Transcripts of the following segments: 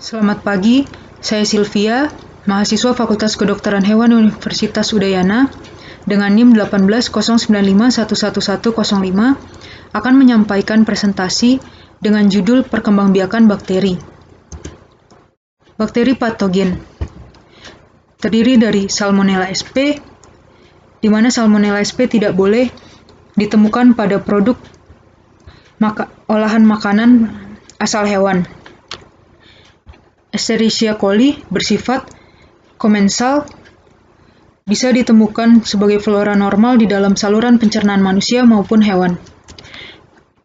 Selamat pagi, saya Sylvia, mahasiswa Fakultas Kedokteran Hewan Universitas Udayana, dengan NIM 1809511105, akan menyampaikan presentasi dengan judul Perkembangbiakan Bakteri. Bakteri patogen terdiri dari Salmonella sp, di mana Salmonella sp tidak boleh ditemukan pada produk olahan makanan asal hewan. Escherichia coli bersifat komensal, bisa ditemukan sebagai flora normal di dalam saluran pencernaan manusia maupun hewan.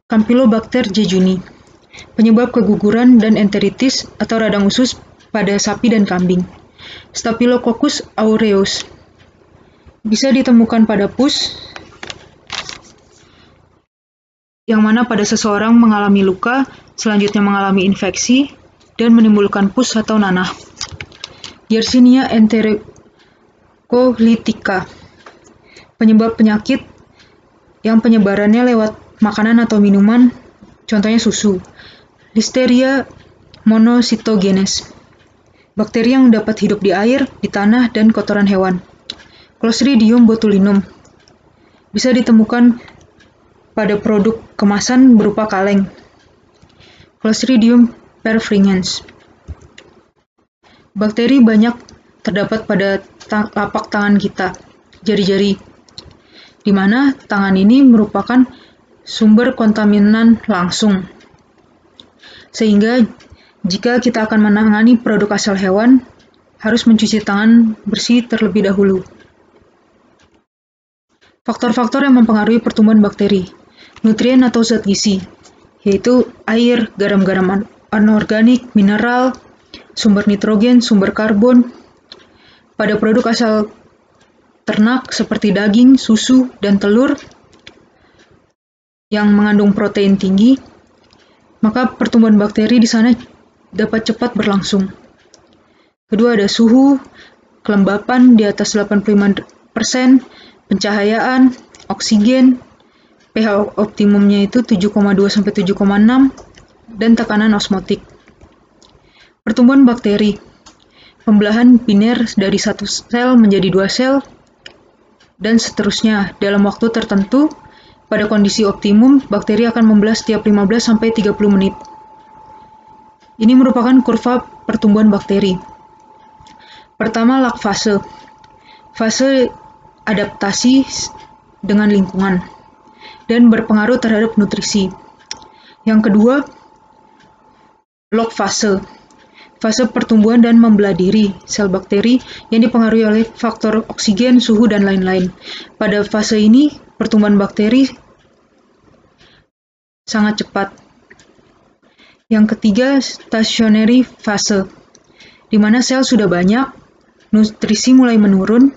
Campylobacter jejuni, penyebab keguguran dan enteritis atau radang usus pada sapi dan kambing. Staphylococcus aureus, bisa ditemukan pada pus, yang mana pada seseorang mengalami luka, selanjutnya mengalami infeksi, dan menimbulkan pus atau nanah. Yersinia enterocolitica, penyebab penyakit yang penyebarannya lewat makanan atau minuman, contohnya susu. Listeria monocytogenes, bakteri yang dapat hidup di air, di tanah, dan kotoran hewan. Clostridium botulinum, bisa ditemukan pada produk kemasan berupa kaleng. Clostridium perfringens, bakteri banyak terdapat pada telapak tangan kita, jari-jari, di mana tangan ini merupakan sumber kontaminan langsung. Sehingga jika kita akan menangani produk asal hewan, harus mencuci tangan bersih terlebih dahulu. Faktor-faktor yang mempengaruhi pertumbuhan bakteri. Nutrien atau zat gizi, yaitu air, garam-garam anorganik, mineral, sumber nitrogen, sumber karbon. Pada produk asal ternak seperti daging, susu, dan telur yang mengandung protein tinggi, maka pertumbuhan bakteri di sana dapat cepat berlangsung. Kedua, ada suhu, kelembapan di atas 85%, pencahayaan, oksigen, pH optimumnya itu 7,2-7,6, dan tekanan osmotik. Pertumbuhan bakteri, pembelahan biner dari satu sel menjadi 2 sel, dan seterusnya. Dalam waktu tertentu, pada kondisi optimum, bakteri akan membelah setiap 15-30 menit. Ini merupakan kurva pertumbuhan bakteri. Pertama, lag fase. Fase adaptasi dengan lingkungan dan berpengaruh terhadap nutrisi. Yang kedua, log fase. Fase pertumbuhan dan membelah diri sel bakteri yang dipengaruhi oleh faktor oksigen, suhu, dan lain-lain. Pada fase ini, pertumbuhan bakteri sangat cepat. Yang ketiga, stationary fase, di mana sel sudah banyak, nutrisi mulai menurun,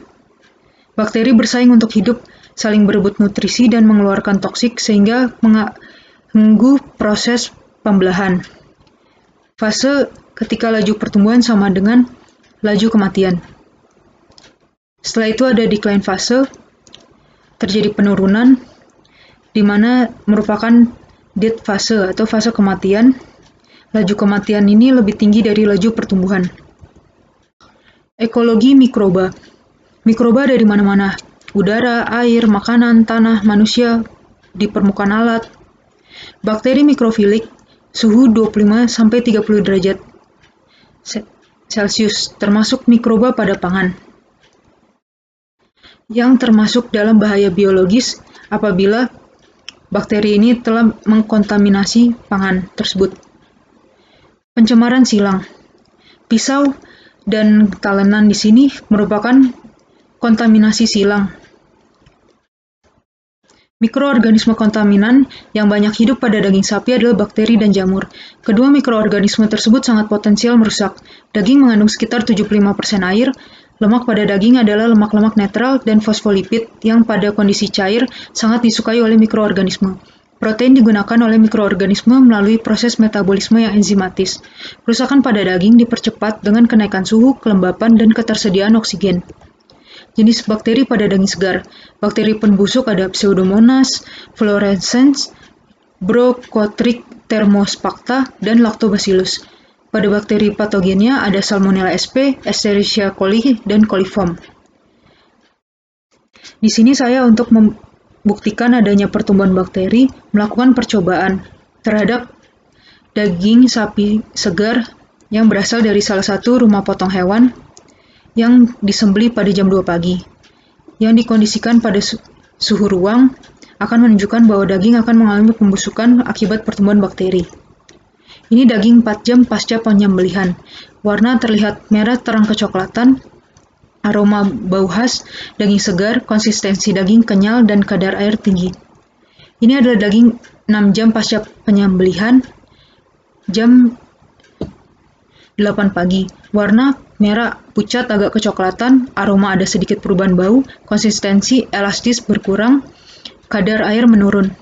bakteri bersaing untuk hidup, saling berebut nutrisi dan mengeluarkan toksik sehingga mengganggu proses pembelahan. Fase ketika laju pertumbuhan sama dengan laju kematian. Setelah itu ada decline fase, terjadi penurunan, di mana merupakan death fase atau fase kematian. Laju kematian ini lebih tinggi dari laju pertumbuhan. Ekologi mikroba. Mikroba dari mana-mana, udara, air, makanan, tanah, manusia, di permukaan alat. Bakteri mikrofilik, suhu 25-30 derajat Celcius, termasuk mikroba pada pangan, yang termasuk dalam bahaya biologis apabila bakteri ini telah mengkontaminasi pangan tersebut. Pencemaran silang. Pisau dan talenan di sini merupakan kontaminasi silang. Mikroorganisme kontaminan yang banyak hidup pada daging sapi adalah bakteri dan jamur. Kedua mikroorganisme tersebut sangat potensial merusak. Daging mengandung sekitar 75% air, lemak pada daging adalah lemak-lemak netral, dan fosfolipid yang pada kondisi cair sangat disukai oleh mikroorganisme. Protein digunakan oleh mikroorganisme melalui proses metabolisme yang enzimatis. Kerusakan pada daging dipercepat dengan kenaikan suhu, kelembapan, dan ketersediaan oksigen. Jenis bakteri pada daging segar. Bakteri pembusuk ada Pseudomonas fluorescens, Brocotrichs thermosphaca, dan Lactobacillus. Pada bakteri patogennya ada Salmonella sp, Escherichia coli, dan coliform. Di sini saya untuk membuktikan adanya pertumbuhan bakteri melakukan percobaan terhadap daging sapi segar yang berasal dari salah satu rumah potong hewan yang disembelih pada jam 2 pagi. Yang dikondisikan pada suhu ruang akan menunjukkan bahwa daging akan mengalami pembusukan akibat pertumbuhan bakteri. Ini daging 4 jam pasca penyembelihan. Warna terlihat merah terang kecoklatan, aroma bau khas, daging segar, konsistensi daging kenyal, dan kadar air tinggi. Ini adalah daging 6 jam pasca penyembelihan, jam 8 pagi. Warna merah pucat agak kecoklatan, aroma ada sedikit perubahan bau, konsistensi elastis berkurang, kadar air menurun.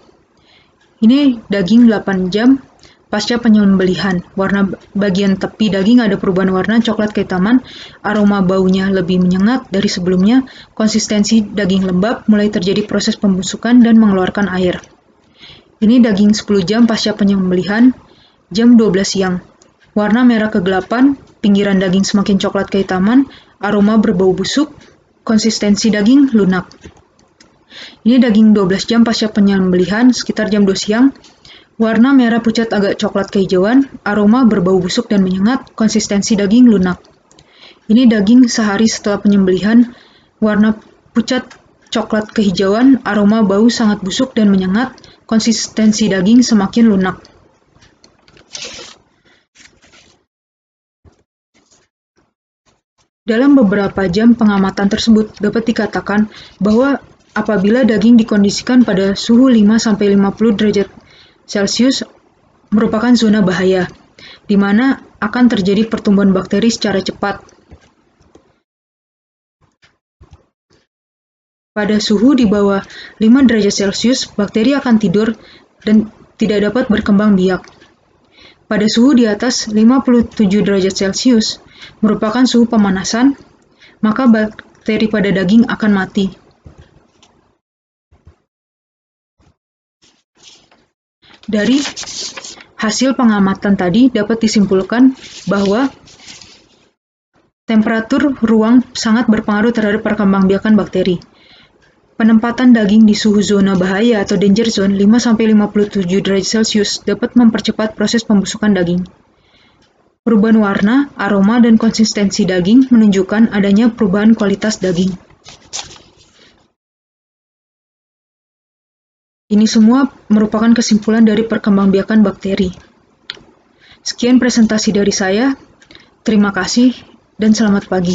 Ini daging 8 jam pasca penyembelihan. Warna bagian tepi daging ada perubahan warna coklat kehitaman, aroma baunya lebih menyengat dari sebelumnya, konsistensi daging lembab, mulai terjadi proses pembusukan dan mengeluarkan air. Ini daging 10 jam pasca penyembelihan, jam 12 siang. Warna merah kegelapan, pinggiran daging semakin coklat kehitaman, aroma berbau busuk, konsistensi daging lunak. Ini daging 12 jam pasca penyembelihan, sekitar jam 2 siang. Warna merah pucat agak coklat kehijauan, aroma berbau busuk dan menyengat, konsistensi daging lunak. Ini daging sehari setelah penyembelihan, warna pucat coklat kehijauan, aroma bau sangat busuk dan menyengat, konsistensi daging semakin lunak. Dalam beberapa jam pengamatan tersebut dapat dikatakan bahwa apabila daging dikondisikan pada suhu 5–50 derajat Celcius merupakan zona bahaya, di mana akan terjadi pertumbuhan bakteri secara cepat. Pada suhu di bawah 5 derajat Celcius, bakteri akan tidur dan tidak dapat berkembang biak. Pada suhu di atas 57 derajat Celcius, merupakan suhu pemanasan, maka bakteri pada daging akan mati. Dari hasil pengamatan tadi dapat disimpulkan bahwa temperatur ruang sangat berpengaruh terhadap perkembangbiakan bakteri. Penempatan daging di suhu zona bahaya atau danger zone 5–57 derajat Celcius dapat mempercepat proses pembusukan daging. Perubahan warna, aroma, dan konsistensi daging menunjukkan adanya perubahan kualitas daging. Ini semua merupakan kesimpulan dari perkembangbiakan bakteri. Sekian presentasi dari saya. Terima kasih dan selamat pagi.